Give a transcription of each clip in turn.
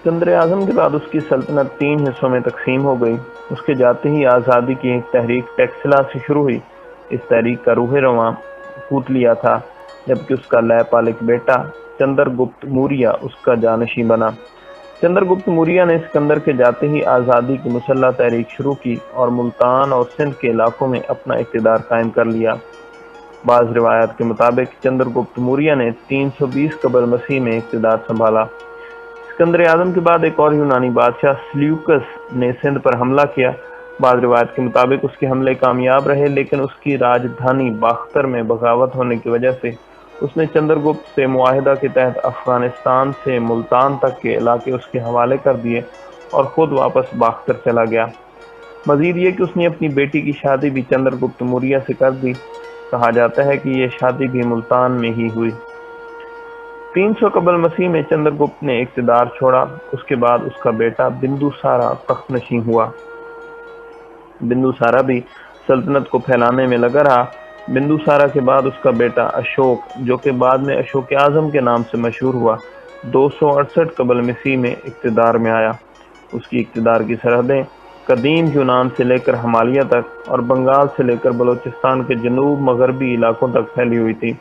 سکندر اعظم کے بعد اس کی سلطنت 3 حصوں میں تقسیم ہو گئی۔ اس کے جاتے ہی آزادی کی ایک تحریک ٹیکسلا سے شروع ہوئی۔ اس تحریک کا روح رواں کوتلیہ تھا، جبکہ اس کا لے پالک بیٹا چندر گپت موریہ اس کا جانشین بنا۔ چندر گپت موریہ نے سکندر کے جاتے ہی آزادی کی مسلح تحریک شروع کی اور ملتان اور سندھ کے علاقوں میں اپنا اقتدار قائم کر لیا۔ بعض روایات کے مطابق چندر گپت موریہ نے 320 قبل مسیح میں اقتدار سنبھالا۔ سکندر اعظم کے بعد ایک اور یونانی بادشاہ سلیوکس نے سندھ پر حملہ کیا۔ بعض روایت کے مطابق اس کے حملے کامیاب رہے، لیکن اس کی راجدھانی باختر میں بغاوت ہونے کی وجہ سے اس نے چندر گپت سے معاہدہ کے تحت افغانستان سے ملتان تک کے علاقے اس کے حوالے کر دیے اور خود واپس باختر چلا گیا۔ مزید یہ کہ اس نے اپنی بیٹی کی شادی بھی چندر گپت موریہ سے کر دی۔ کہا جاتا ہے کہ یہ شادی بھی ملتان میں ہی ہوئی۔ 300 قبل مسیح میں چندر گپت نے اقتدار چھوڑا۔ اس کے بعد اس کا بیٹا بندوسارا تخت نشین ہوا۔ بندوسارا بھی سلطنت کو پھیلانے میں لگا رہا۔ بندوسارا کے بعد اس کا بیٹا اشوک، جو کہ بعد میں اشوک اعظم کے نام سے مشہور ہوا، 268 قبل مسیح میں اقتدار میں آیا۔ اس کی اقتدار کی سرحدیں قدیم یونان سے لے کر ہمالیہ تک اور بنگال سے لے کر بلوچستان کے جنوب مغربی علاقوں تک پھیلی ہوئی تھی۔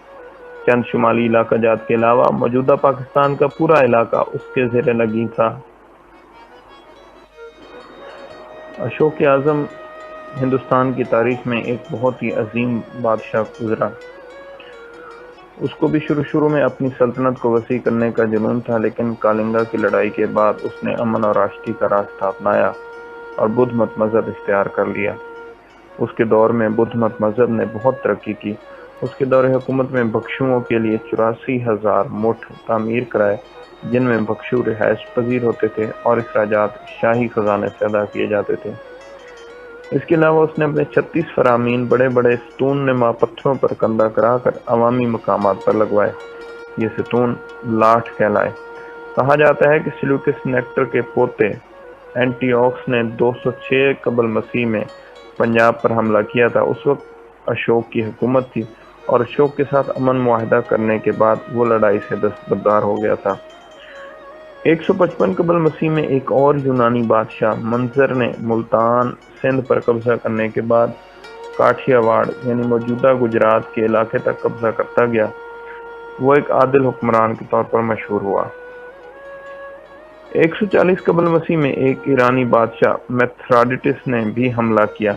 چند شمالی علاقہ جات کے علاوہ موجودہ پاکستان کا پورا علاقہ اس کے زیر لگیں تھا۔ اشوک اعظم ہندوستان کی تاریخ میں ایک بہت ہی عظیم بادشاہ گزرا۔ اس کو بھی شروع میں اپنی سلطنت کو وسیع کرنے کا جنون تھا، لیکن کالنگا کی لڑائی کے بعد اس نے امن اور آشتی کا راستہ اپنایا اور بدھ مت مذہب اختیار کر لیا۔ اس کے دور میں بدھ مت مذہب نے بہت ترقی کی۔ اس کے دور حکومت میں بھکشوؤں کے لیے 84,000 مٹھ تعمیر کرائے، جن میں بھکشو رہائش پذیر ہوتے تھے اور اخراجات شاہی خزانے سے ادا کیے جاتے تھے۔ اس کے علاوہ اس نے اپنے 36 فرامین بڑے بڑے ستون نما پتھروں پر کندہ کرا کر عوامی مقامات پر لگوائے۔ یہ ستون لاٹھ کہلائے۔ کہا جاتا ہے کہ سلیوکس نیکٹر کے پوتے اینٹی اوکس نے 206 قبل مسیح میں پنجاب پر حملہ کیا تھا۔ اس وقت اشوک کی حکومت تھی اور اشوک کے ساتھ امن معاہدہ کرنے کے بعد وہ لڑائی سے دستبردار ہو گیا تھا۔ 155 قبل مسیح میں ایک اور یونانی بادشاہ منظر نے ملتان سندھ پر قبضہ کرنے کے بعد کاٹھیا واڑ یعنی موجودہ گجرات کے علاقے تک قبضہ کرتا گیا۔ وہ ایک عادل حکمران کے طور پر مشہور ہوا۔ 140 قبل مسیح میں ایک ایرانی بادشاہ میتھرادٹس نے بھی حملہ کیا۔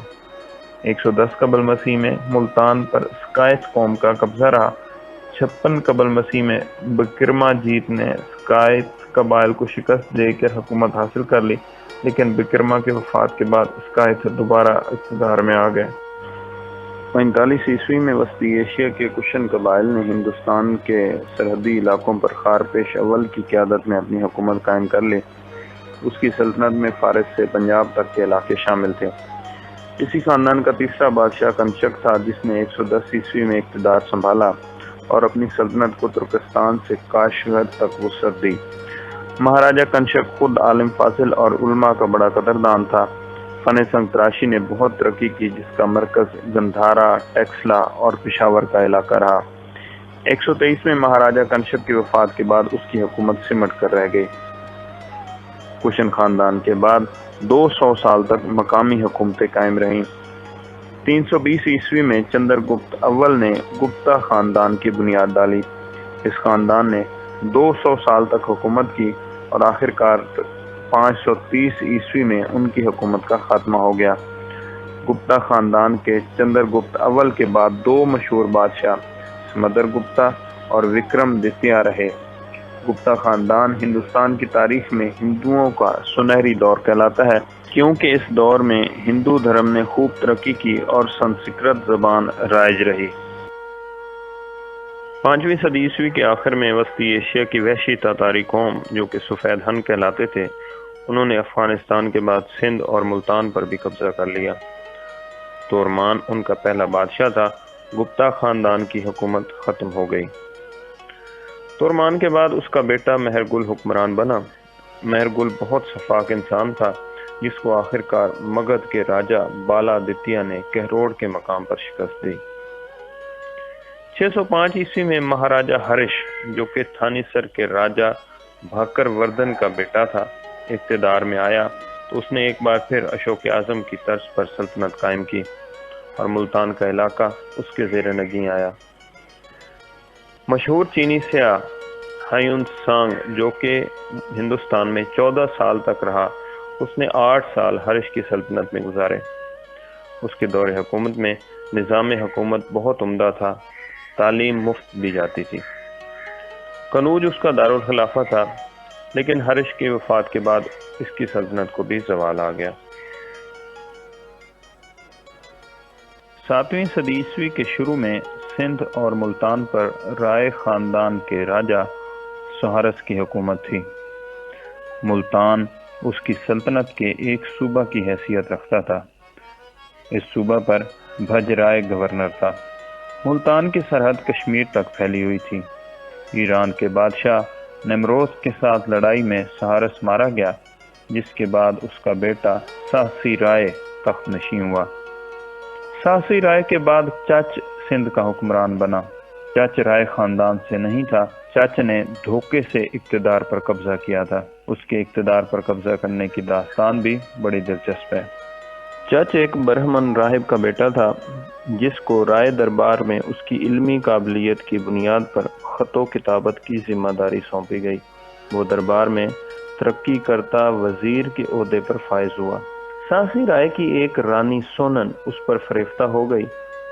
110 قبل مسیح میں ملتان پر سکائت قوم کا قبضہ رہا۔ 56 قبل مسیح میں بکرما جیت نے سکائت قبائل کو شکست دے کر حکومت حاصل کر لی، لیکن بکرما کے وفات کے بعد سکائت دوبارہ اقتدار میں آ گئے۔ 45 عیسوی میں وسطی ایشیا کے کشن قبائل نے ہندوستان کے سرحدی علاقوں پر خارپیش اول کی قیادت میں اپنی حکومت قائم کر لی۔ اس کی سلطنت میں فارس سے پنجاب تک کے علاقے شامل تھے۔ اسی خاندان کا تیسرا بادشاہ کنشک تھا، جس نے 110 عیسوی میں اقتدار سنبھالا اور اپنی سلطنت کو ترکستان سے کاشغر تک وسعت دی۔ مہاراجہ کنشک خود عالم فاضل اور علماء کا بڑا قدردان تھا۔ فن سنگ تراشی نے بہت ترقی کی، جس کا مرکز گندھارا، ٹیکسلا اور پشاور کا علاقہ رہا۔ 123 میں مہاراجہ کنشک کی وفات کے بعد اس کی حکومت سمٹ کر رہ گئی۔ کشن خاندان کے بعد 200 سال تک مقامی حکومتیں قائم رہیں۔ 320 عیسوی میں چندر گپت اول نے گپتا خاندان کی بنیاد ڈالی۔ اس خاندان نے 200 سال تک حکومت کی اور آخر کار 530 عیسوی میں ان کی حکومت کا خاتمہ ہو گیا۔ گپتا خاندان کے چندر گپت اول کے بعد 2 مشہور بادشاہ سمندر گپتا اور وکرم دتیہ رہے۔ گپتا خاندان ہندوستان کی تاریخ میں ہندوؤں کا سنہری دور کہلاتا ہے، کیونکہ اس دور میں ہندو دھرم نے خوب ترقی کی اور سنسکرت زبان رائج رہی۔ 5ویں صدی عیسوی کے آخر میں وسطی ایشیا کی وحشی تاتاری قوم، جو کہ سفید ہن کہلاتے تھے، انہوں نے افغانستان کے بعد سندھ اور ملتان پر بھی قبضہ کر لیا۔ تورمان ان کا پہلا بادشاہ تھا۔ گپتا خاندان کی حکومت ختم ہو گئی۔ تورمان کے بعد اس کا بیٹا مہر گل حکمران بنا۔ مہر گل بہت شفاق انسان تھا، جس کو آخر کار مگدھ کے راجہ بالا دتیہ نے کہروڑ کے مقام پر شکست دی۔ 605 عیسوی میں مہاراجہ ہرش، جو کہ تھانی سر کے راجہ بھاکر کا بیٹا تھا، اقتدار میں آیا تو اس نے ایک بار پھر اشوک اعظم کی طرز پر سلطنت قائم کی اور ملتان کا علاقہ اس کے زیر نگین آیا۔ مشہور چینی سیاح ہیون سانگ جو کہ ہندوستان میں 14 سال تک رہا، اس نے 8 سال ہرش کی سلطنت میں گزارے۔ اس کے دور حکومت میں نظام حکومت بہت عمدہ تھا، تعلیم مفت دی جاتی تھی۔ کنوج اس کا دارالخلافہ تھا، لیکن ہرش کی وفات کے بعد اس کی سلطنت کو بھی زوال آ گیا۔ 7ویں صدی عیسوی کے شروع میں سندھ اور ملتان پر رائے خاندان کے راجا سہارس کی حکومت تھی۔ ملتان اس کی سلطنت کے ایک صوبہ کی حیثیت رکھتا تھا۔ اس صوبہ پر بھج رائے گورنر تھا۔ ملتان کی سرحد کشمیر تک پھیلی ہوئی تھی۔ ایران کے بادشاہ نمروز کے ساتھ لڑائی میں سہارس مارا گیا، جس کے بعد اس کا بیٹا سہسی رائے تخت نشین ہوا۔ سہسی رائے کے بعد چچ سندھ کا حکمران بنا۔ چچ رائے خاندان سے نہیں تھا، چچ نے دھوکے سے اقتدار پر قبضہ کیا تھا۔ اس کے اقتدار پر قبضہ کرنے کی داستان بھی بڑی دلچسپ ہے۔ چچ ایک برہمن راہب کا بیٹا تھا، جس کو رائے دربار میں اس کی علمی قابلیت کی بنیاد پر خط و کتابت کی ذمہ داری سونپی گئی۔ وہ دربار میں ترقی کرتا وزیر کے عہدے پر فائز ہوا۔ سہسی رائے کی ایک رانی سونن اس پر فریفتہ ہو گئی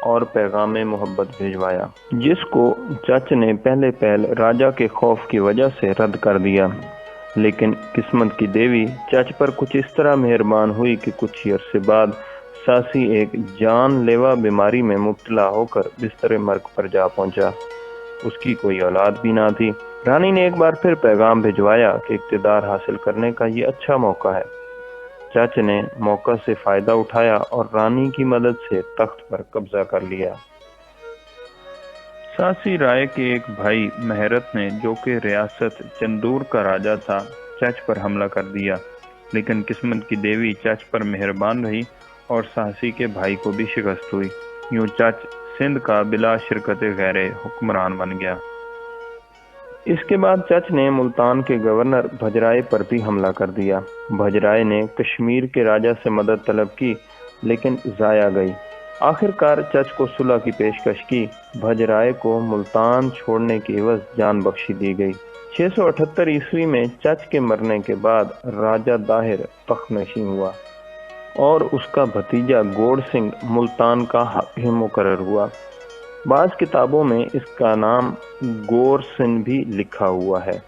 اور پیغام محبت بھیجوایا، جس کو چچ نے پہلے پہل راجا کے خوف کی وجہ سے رد کر دیا۔ لیکن قسمت کی دیوی چچ پر کچھ اس طرح مہربان ہوئی کہ کچھ ہی عرصے بعد سہسی ایک جان لیوا بیماری میں مبتلا ہو کر بستر مرگ پر جا پہنچا۔ اس کی کوئی اولاد بھی نہ تھی۔ رانی نے ایک بار پھر پیغام بھجوایا کہ اقتدار حاصل کرنے کا یہ اچھا موقع ہے۔ چچ نے موقع سے فائدہ اٹھایا اور رانی کی مدد سے تخت پر قبضہ کر لیا۔ سہسی رائے کے ایک بھائی مہرت نے، جو کہ ریاست چندور کا راجا تھا، چچ پر حملہ کر دیا، لیکن قسمت کی دیوی چچ پر مہربان رہی اور سہسی کے بھائی کو بھی شکست ہوئی۔ یوں چچ سندھ کا بلا شرکت غیر حکمران بن گیا۔ اس کے بعد چچ نے ملتان کے گورنر بھجرائے پر بھی حملہ کر دیا۔ بھجرائے نے کشمیر کے راجا سے مدد طلب کی، لیکن ضائع گئی۔ آخر کار چچ کو صلح کی پیشکش کی۔ بھجرائے کو ملتان چھوڑنے کی عوض جان بخشی دی گئی۔ 678 عیسوی میں چچ کے مرنے کے بعد راجا داہر تخت نشین ہوا اور اس کا بھتیجا گوڑ سنگھ ملتان کا حاکم مقرر ہوا۔ بعض کتابوں میں اس کا نام گور سن بھی لکھا ہوا ہے۔